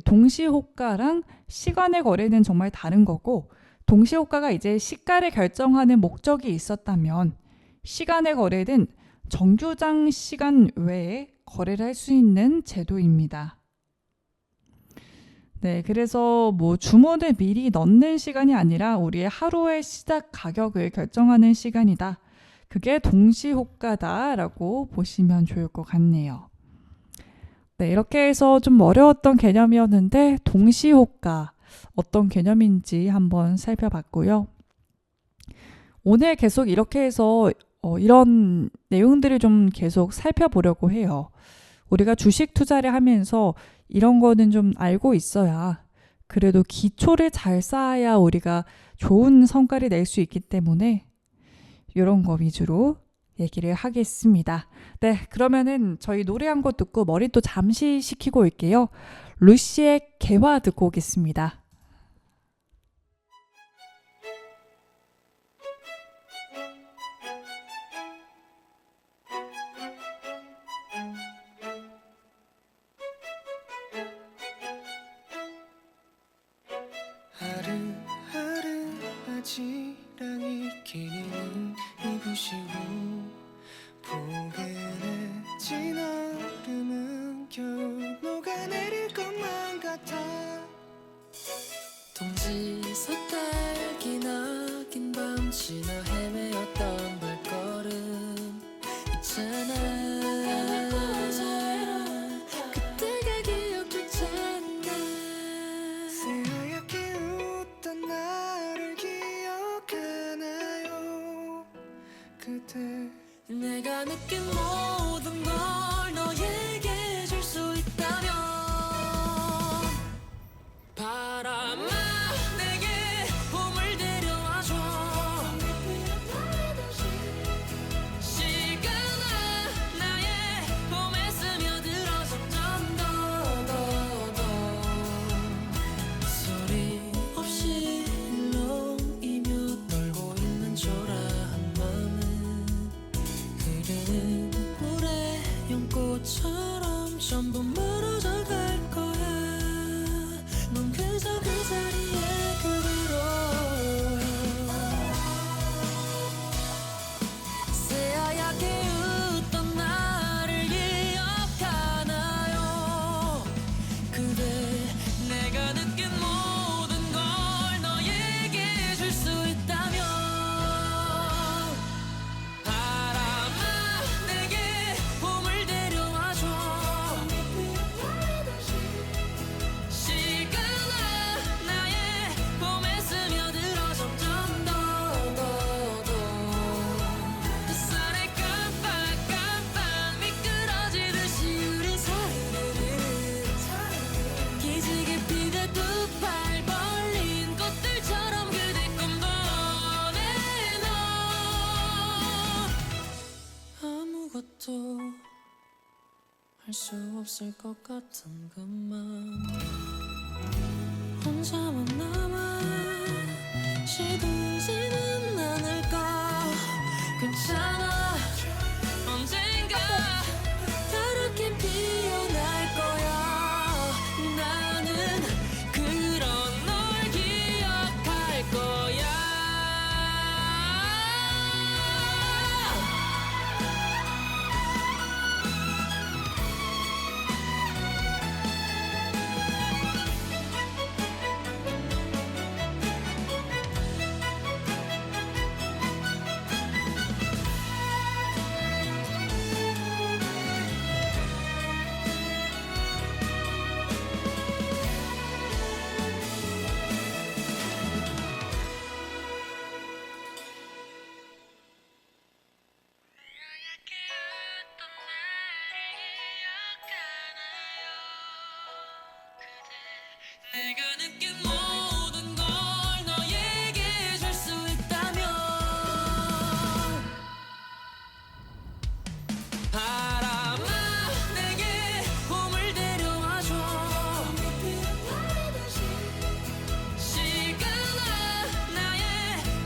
A: 동시호가랑 시간의 거래는 정말 다른 거고 동시호가가 이제 시가를 결정하는 목적이 있었다면 시간의 거래는 정규장 시간 외에 거래를 할 수 있는 제도입니다. 네, 그래서 주문을 미리 넣는 시간이 아니라 우리의 하루의 시작 가격을 결정하는 시간이다. 그게 동시호가다라고 보시면 좋을 것 같네요. 네, 이렇게 해서 좀 어려웠던 개념이었는데 동시호가 어떤 개념인지 한번 살펴봤고요. 오늘 계속 이렇게 해서 이런 내용들을 좀 계속 살펴보려고 해요. 우리가 주식 투자를 하면서 이런 거는 좀 알고 있어야 그래도 기초를 잘 쌓아야 우리가 좋은 성과를 낼 수 있기 때문에 이런 거 위주로 얘기를 하겠습니다. 네, 그러면은 저희 노래 한 곡 듣고 머리 또 잠시 식히고 올게요. 루시의 개화 듣고 오겠습니다.
B: 하루하루 바지랑이 끼니는 입으시고 포근해진 얼음은 겨우 녹아내릴 것만 같아 동지서 딸기 나긴 밤 지나 헤매었던 발걸음 있잖아 그때가 기억조차 안 나 새하얗게 웃던 나를 기억하나요 그대 내가 느낀 모든 걸 너에게 해줄 수 있다면 바람아 내게 봄을 데려와줘 시간아 나의 봄에 스며들어 점점 더 소리 없이 일렁이며 떨고 있는 초라한 마음은 흐르는 물에 연꽃처럼 전부 멀어져 갈 거야 넌 그저 그 자리에 그대로 새하얗게 웃던 나를 기억하나요 그대 내가 느낀 모든 걸 너에게 해줄 수 있다면 바람아 내게 봄을 데려와줘 시간아 나의 봄에 스며들어 점점 더 햇살에 깜빡깜빡 미끄러지듯이 우린 사르르르 기지개 피듯 두 팔 벌린 꽃들처럼 그대 꿈도 내너 아무것도 할 수 없을 것 같은 그만 혼자만 남아 시들지는 않을까 괜찮아 언젠가 다르게 피어날 거야 나는 그런 널 기억할 거야 내가 느낀 모든 걸 너에게 해줄 수 있다면 바람아 내게 봄을 데려와줘 시간아 나의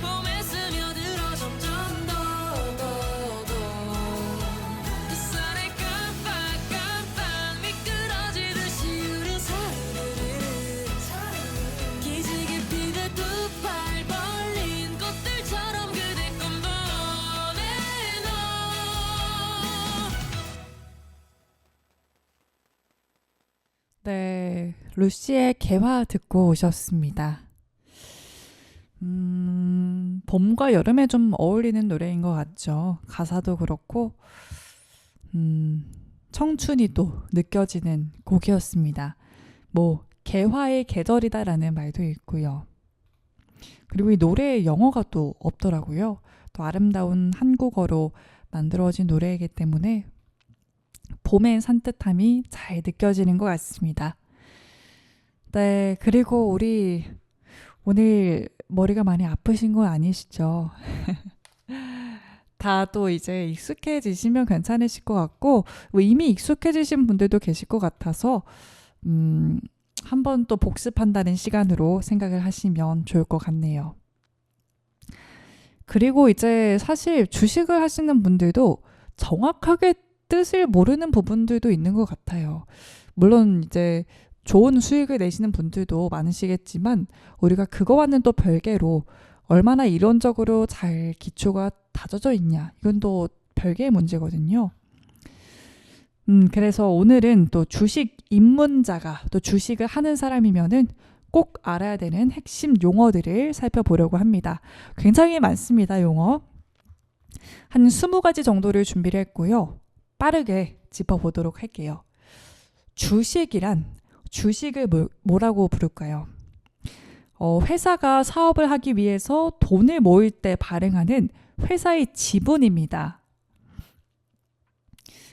B: 봄에 스며들어 점점 더 햇살에 깜빡깜빡 미끄러지듯이 우린 사르르르 기지개 피듯 두 팔 벌린 꽃들처럼 그대 꿈도 내너
A: 네, 루시의 개화 듣고 오셨습니다. 봄과 여름에 좀 어울리는 노래인 것 같죠. 가사도 그렇고 청춘이 또 느껴지는 곡이었습니다. 뭐 개화의 계절이다라는 말도 있고요. 그리고 이 노래에 영어가 또 없더라고요. 또 아름다운 한국어로 만들어진 노래이기 때문에 봄의 산뜻함이 잘 느껴지는 것 같습니다. 네, 그리고 우리 오늘 머리가 많이 아프신 건 아니시죠? 다 또 이제 익숙해지시면 괜찮으실 것 같고 뭐 이미 익숙해지신 분들도 계실 것 같아서 한번 또 복습한다는 시간으로 생각을 하시면 좋을 것 같네요. 그리고 이제 사실 주식을 하시는 분들도 정확하게 뜻을 모르는 부분들도 있는 것 같아요. 물론 이제 좋은 수익을 내시는 분들도 많으시겠지만 우리가 그거와는 또 별개로 얼마나 이론적으로 잘 기초가 다져져 있냐 이건 또 별개의 문제거든요. 그래서 오늘은 또 주식 입문자가 또 주식을 하는 사람이면은 꼭 알아야 되는 핵심 용어들을 살펴보려고 합니다. 굉장히 많습니다, 용어. 한 20가지 정도를 준비를 했고요. 빠르게 짚어보도록 할게요. 주식이란 주식을 뭐라고 부를까요? 회사가 사업을 하기 위해서 돈을 모을 때 발행하는 회사의 지분입니다.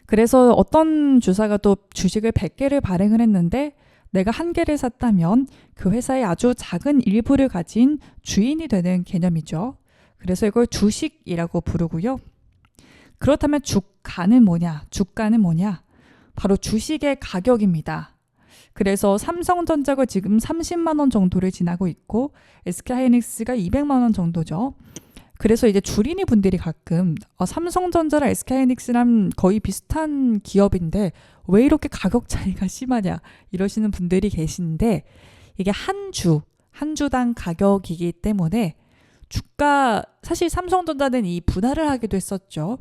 A: 그래서 어떤 주사가 또 주식을 100개를 발행을 했는데 내가 1개를 샀다면 그 회사의 아주 작은 일부를 가진 주인이 되는 개념이죠. 그래서 이걸 주식이라고 부르고요. 그렇다면 주가는 뭐냐? 주가는 뭐냐? 바로 주식의 가격입니다. 그래서 삼성전자가 지금 30만 원 정도를 지나고 있고 SK하이닉스가 200만 원 정도죠. 그래서 이제 주린이 분들이 가끔 삼성전자랑 SK하이닉스랑 거의 비슷한 기업인데 왜 이렇게 가격 차이가 심하냐 이러시는 분들이 계신데 이게 한 주당 가격이기 때문에 주가 사실 삼성전자는 이 분할을 하기도 했었죠.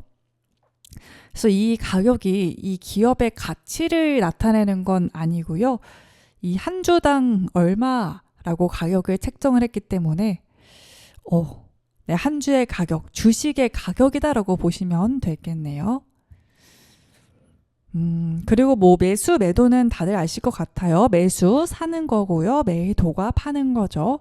A: 그래서 이 가격이 이 기업의 가치를 나타내는 건 아니고요. 이 한 주당 얼마라고 가격을 책정을 했기 때문에 네, 한 주의 가격, 주식의 가격이다라고 보시면 되겠네요. 그리고 뭐 매수, 매도는 다들 아실 것 같아요. 매수, 사는 거고요. 매도가 파는 거죠.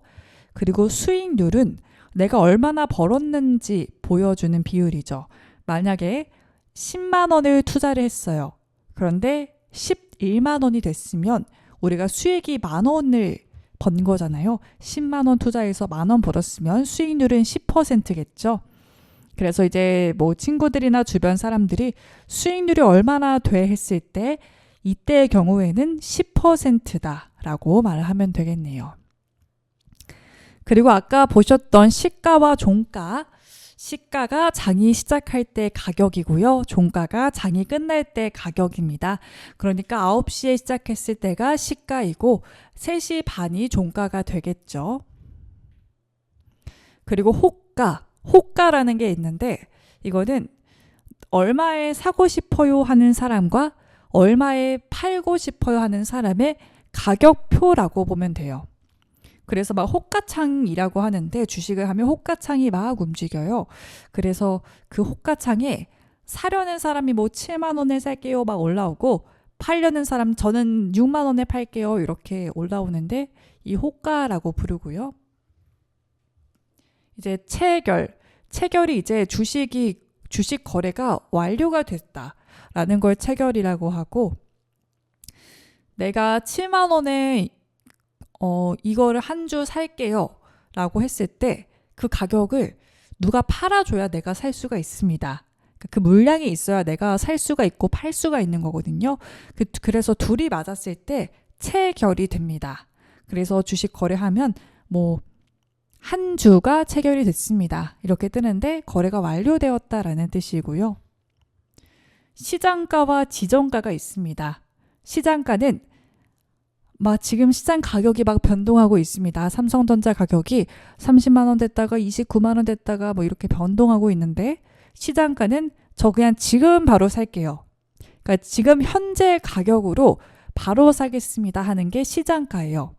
A: 그리고 수익률은 내가 얼마나 벌었는지 보여주는 비율이죠. 만약에 10만 원을 투자를 했어요. 그런데 11만 원이 됐으면 우리가 수익이 10,000원을 번 거잖아요. 10만 원 투자해서 10,000원 벌었으면 수익률은 10%겠죠. 그래서 이제 뭐 친구들이나 주변 사람들이 수익률이 얼마나 돼 했을 때 이때의 경우에는 10%다라고 말을 하면 되겠네요. 그리고 아까 보셨던 시가와 종가, 시가가 장이 시작할 때 가격이고요. 종가가 장이 끝날 때 가격입니다. 그러니까 9시에 시작했을 때가 시가이고 3시 반이 종가가 되겠죠. 그리고 호가라는 게 있는데 이거는 얼마에 사고 싶어요 하는 사람과 얼마에 팔고 싶어요 하는 사람의 가격표라고 보면 돼요. 그래서 막 호가창이라고 하는데 주식을 하면 호가창이 막 움직여요. 그래서 그 호가창에 사려는 사람이 뭐 7만 원에 살게요 막 올라오고 팔려는 사람 저는 6만 원에 팔게요 이렇게 올라오는데 이 호가라고 부르고요. 이제 체결이 이제 주식 거래가 완료가 됐다라는 걸 체결이라고 하고 내가 7만 원에 이거를 한 주 살게요 라고 했을 때 그 가격을 누가 팔아줘야 내가 살 수가 있습니다. 그 물량이 있어야 내가 살 수가 있고 팔 수가 있는 거거든요. 그래서 둘이 맞았을 때 체결이 됩니다. 그래서 주식 거래하면 뭐 한 주가 체결이 됐습니다. 이렇게 뜨는데 거래가 완료되었다라는 뜻이고요. 시장가와 지정가가 있습니다. 시장가는 지금 시장 가격이 막 변동하고 있습니다. 삼성전자 가격이 30만 원 됐다가 29만 원 됐다가 뭐 이렇게 변동하고 있는데 시장가는 저 그냥 지금 바로 살게요. 그러니까 지금 현재 가격으로 바로 사겠습니다 하는 게 시장가예요.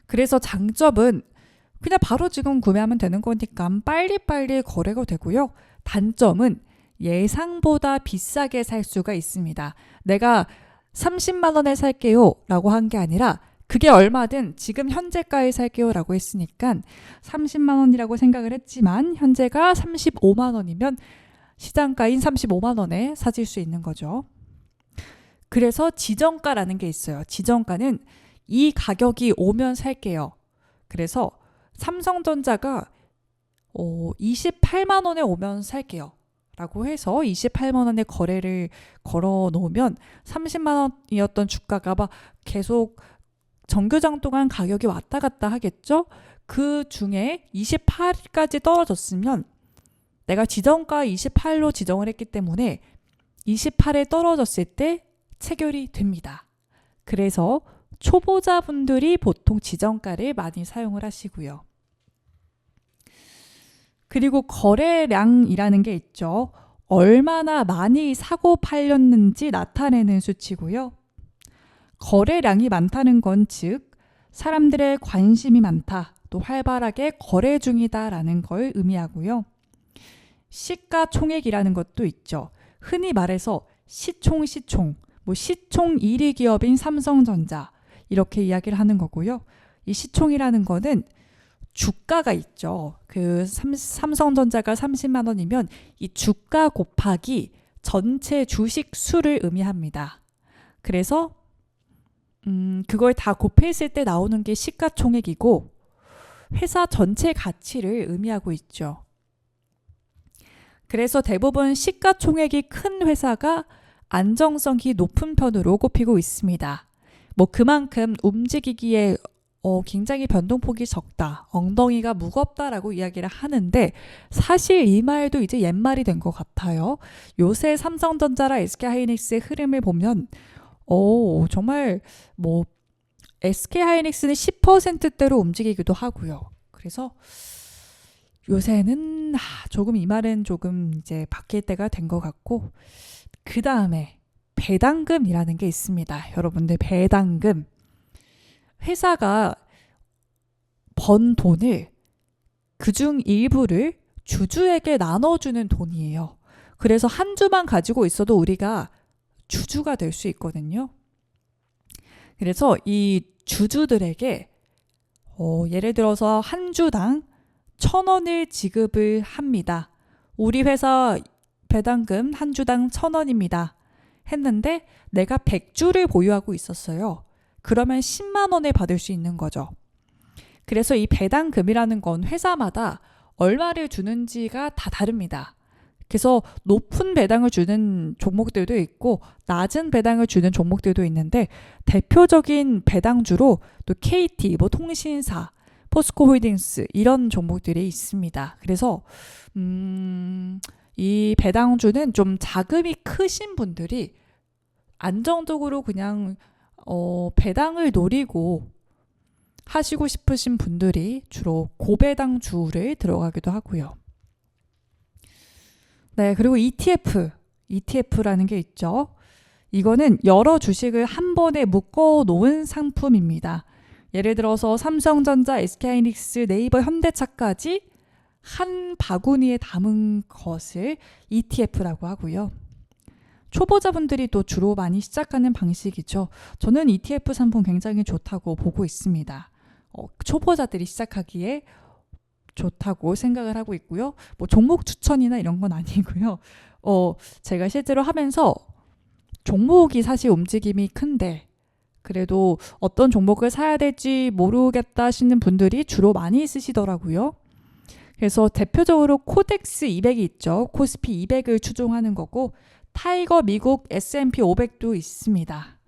A: 그래서 장점은 그냥 바로 지금 구매하면 되는 거니까 빨리빨리 거래가 되고요. 단점은 예상보다 비싸게 살 수가 있습니다. 내가 30만 원에 살게요 라고 한 게 아니라 그게 얼마든 지금 현재가에 살게요 라고 했으니까 30만 원이라고 생각을 했지만 현재가 35만 원이면 시장가인 35만 원에 사질 수 있는 거죠. 그래서 지정가라는 게 있어요. 지정가는 이 가격이 오면 살게요. 그래서 삼성전자가 28만 원에 오면 살게요 라고 해서 28만 원에 거래를 걸어 놓으면 30만 원이었던 주가가 막 계속 정규장 동안 가격이 왔다 갔다 하겠죠. 그 중에 28까지 떨어졌으면 내가 지정가 28로 지정을 했기 때문에 28에 떨어졌을 때 체결이 됩니다. 그래서 초보자분들이 보통 지정가를 많이 사용을 하시고요. 그리고 거래량이라는 게 있죠. 얼마나 많이 사고 팔렸는지 나타내는 수치고요. 거래량이 많다는 건 즉 사람들의 관심이 많다, 또 활발하게 거래 중이다라는 걸 의미하고요. 시가총액이라는 것도 있죠. 흔히 말해서 시총, 시총 1위 기업인 삼성전자 이렇게 이야기를 하는 거고요. 이 시총이라는 거는 주가가 있죠. 그 삼성전자가 30만 원이면 이 주가 곱하기 전체 주식 수를 의미합니다. 그래서 그걸 다 곱했을 때 나오는 게 시가총액이고 회사 전체 가치를 의미하고 있죠. 그래서 대부분 시가총액이 큰 회사가 안정성이 높은 편으로 꼽히고 있습니다. 뭐 그만큼 움직이기에 굉장히 변동폭이 적다, 엉덩이가 무겁다라고 이야기를 하는데 사실 이 말도 이제 옛말이 된 것 같아요. 요새 삼성전자랑 SK하이닉스의 흐름을 보면 정말 뭐 SK하이닉스는 10%대로 움직이기도 하고요. 그래서 요새는 조금 이 말은 조금 이제 바뀔 때가 된 것 같고, 그 다음에 배당금이라는 게 있습니다. 여러분들, 배당금. 회사가 번 돈을 그중 일부를 주주에게 나눠주는 돈이에요. 그래서 한 주만 가지고 있어도 우리가 주주가 될 수 있거든요. 그래서 이 주주들에게 예를 들어서 한 주당 1,000원을 지급을 합니다. 우리 회사 배당금 한 주당 1,000원입니다. 했는데 내가 100주를 보유하고 있었어요. 그러면 10만 원에 받을 수 있는 거죠. 그래서 이 배당금이라는 건 회사마다 얼마를 주는지가 다 다릅니다. 그래서 높은 배당을 주는 종목들도 있고 낮은 배당을 주는 종목들도 있는데, 대표적인 배당주로 또 KT, 뭐 통신사, 포스코홀딩스 이런 종목들이 있습니다. 그래서 이 배당주는 좀 자금이 크신 분들이 안정적으로 그냥 배당을 노리고 하시고 싶으신 분들이 주로 고배당주를 들어가기도 하고요. 네, 그리고 ETF라는 게 있죠. 이거는 여러 주식을 한 번에 묶어 놓은 상품입니다. 예를 들어서 삼성전자, SK하이닉스, 네이버, 현대차까지 한 바구니에 담은 것을 ETF라고 하고요. 초보자분들이 또 주로 많이 시작하는 방식이죠. 저는 ETF 상품 굉장히 좋다고 보고 있습니다. 초보자들이 시작하기에 좋다고 생각을 하고 있고요. 뭐 종목 추천이나 이런 건 아니고요. 제가 실제로 하면서 종목이 사실 움직임이 큰데 그래도 어떤 종목을 사야 될지 모르겠다 하시는 분들이 주로 많이 쓰시더라고요. 그래서 대표적으로 코덱스 200이 있죠. 코스피 200을 추종하는 거고, 타이거 미국 S&P 500도 있습니다.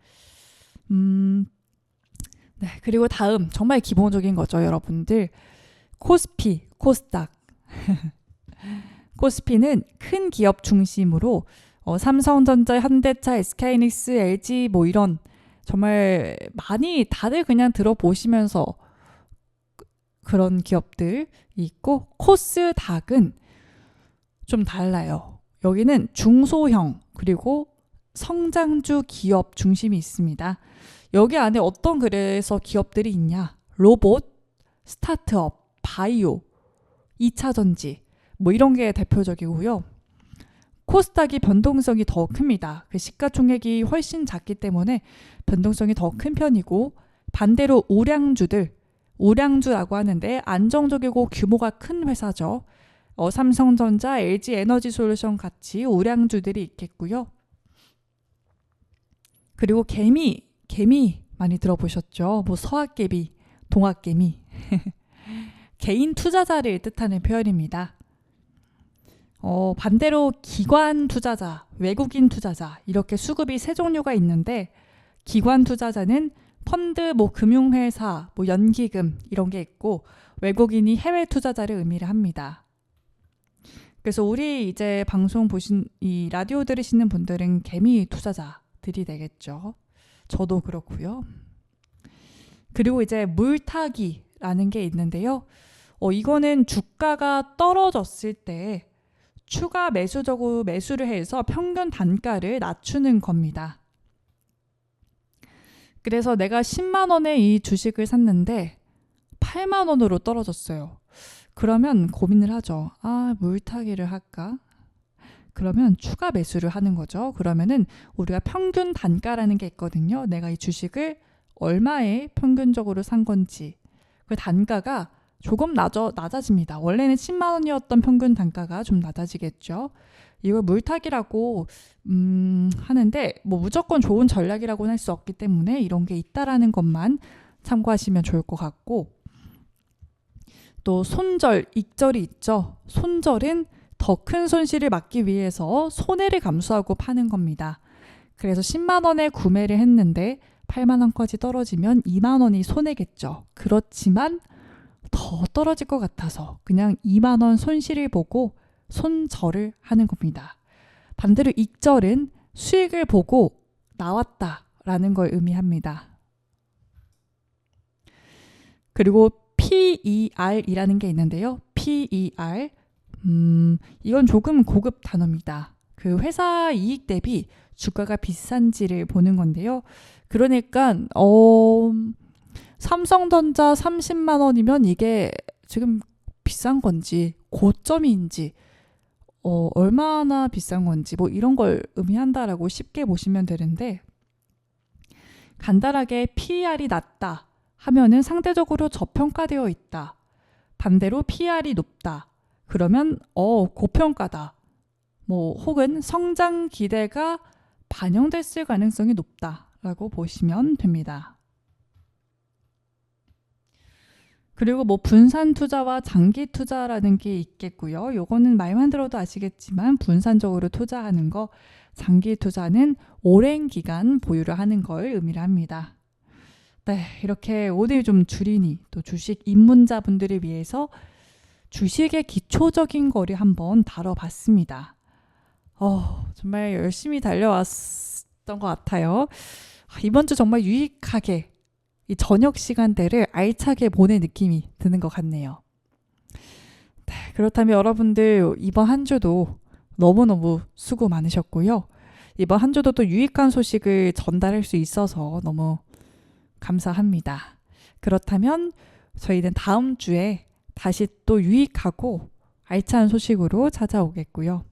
A: 네, 그리고 다음 정말 기본적인 거죠, 여러분들. 코스피, 코스닥. 코스피는 큰 기업 중심으로 삼성전자, 현대차, SK하이닉스, LG 뭐 이런 정말 많이 다들 그냥 들어보시면서 그런 기업들이 있고, 코스닥은 좀 달라요. 여기는 중소형 그리고 성장주 기업 중심이 있습니다. 여기 안에 어떤 그래서 기업들이 있냐? 로봇, 스타트업, 바이오, 2차전지 뭐 이런 게 대표적이고요. 코스닥이 변동성이 더 큽니다. 그 시가총액이 훨씬 작기 때문에 변동성이 더 큰 편이고, 반대로 우량주라고 하는데 안정적이고 규모가 큰 회사죠. 삼성전자, LG에너지솔루션 같이 우량주들이 있겠고요. 그리고 개미 많이 들어보셨죠? 뭐 서학개미, 동학개미. 개인 투자자를 뜻하는 표현입니다. 반대로 기관 투자자, 외국인 투자자 이렇게 수급이 세 종류가 있는데 기관 투자자는 펀드, 금융회사, 연기금 이런 게 있고 외국인이 해외 투자자를 의미를 합니다. 그래서 우리 이제 방송 이 라디오 들으시는 분들은 개미 투자자들이 되겠죠. 저도 그렇고요. 그리고 이제 물타기라는 게 있는데요. 이거는 주가가 떨어졌을 때 추가 매수적으로 매수를 해서 평균 단가를 낮추는 겁니다. 그래서 내가 10만 원에 이 주식을 샀는데 8만 원으로 떨어졌어요. 그러면 고민을 하죠. 물타기를 할까? 그러면 추가 매수를 하는 거죠. 그러면은 우리가 평균 단가라는 게 있거든요. 내가 이 주식을 얼마에 평균적으로 산 건지 그 단가가 조금 낮아집니다. 원래는 10만 원이었던 평균 단가가 좀 낮아지겠죠. 이걸 물타기라고 하는데 무조건 좋은 전략이라고는 할 수 없기 때문에 이런 게 있다라는 것만 참고하시면 좋을 것 같고, 또 손절, 익절이 있죠. 손절은 더 큰 손실을 막기 위해서 손해를 감수하고 파는 겁니다. 그래서 10만 원에 구매를 했는데 8만 원까지 떨어지면 2만 원이 손해겠죠. 그렇지만 더 떨어질 것 같아서 그냥 2만 원 손실을 보고 손절을 하는 겁니다. 반대로 익절은 수익을 보고 나왔다라는 걸 의미합니다. 그리고 PER이라는 게 있는데요. PER, 이건 조금 고급 단어입니다. 그 회사 이익 대비 주가가 비싼지를 보는 건데요. 그러니까 삼성전자 30만 원이면 이게 지금 비싼 건지 고점인지 얼마나 비싼 건지 이런 걸 의미한다라고 쉽게 보시면 되는데, 간단하게 PER이 낮다 하면은 상대적으로 저평가되어 있다. 반대로 PER이 높다. 그러면 고평가다. 혹은 성장 기대가 반영됐을 가능성이 높다라고 보시면 됩니다. 그리고 분산 투자와 장기 투자라는 게 있겠고요. 요거는 말만 들어도 아시겠지만 분산적으로 투자하는 거, 장기 투자는 오랜 기간 보유를 하는 걸 의미를 합니다. 네, 이렇게 오늘 좀 줄이니 또 주식 입문자분들을 위해서 주식의 기초적인 거를 한번 다뤄봤습니다. 정말 열심히 달려왔던 것 같아요. 이번 주 정말 유익하게 이 저녁 시간대를 알차게 보낸 느낌이 드는 것 같네요. 네, 그렇다면 여러분들 이번 한 주도 너무너무 수고 많으셨고요. 이번 한 주도 또 유익한 소식을 전달할 수 있어서 너무 감사합니다. 그렇다면 저희는 다음 주에 다시 또 유익하고 알찬 소식으로 찾아오겠고요.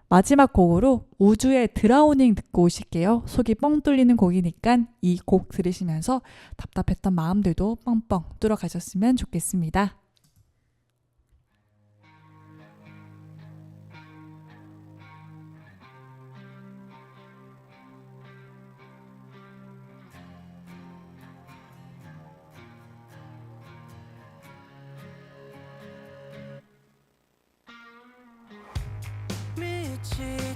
A: 마지막 곡으로 우주의 드라우닝 듣고 오실게요. 속이 뻥 뚫리는 곡이니까 이 곡 들으시면서 답답했던 마음들도 뻥뻥 뚫어가셨으면 좋겠습니다.
B: 미친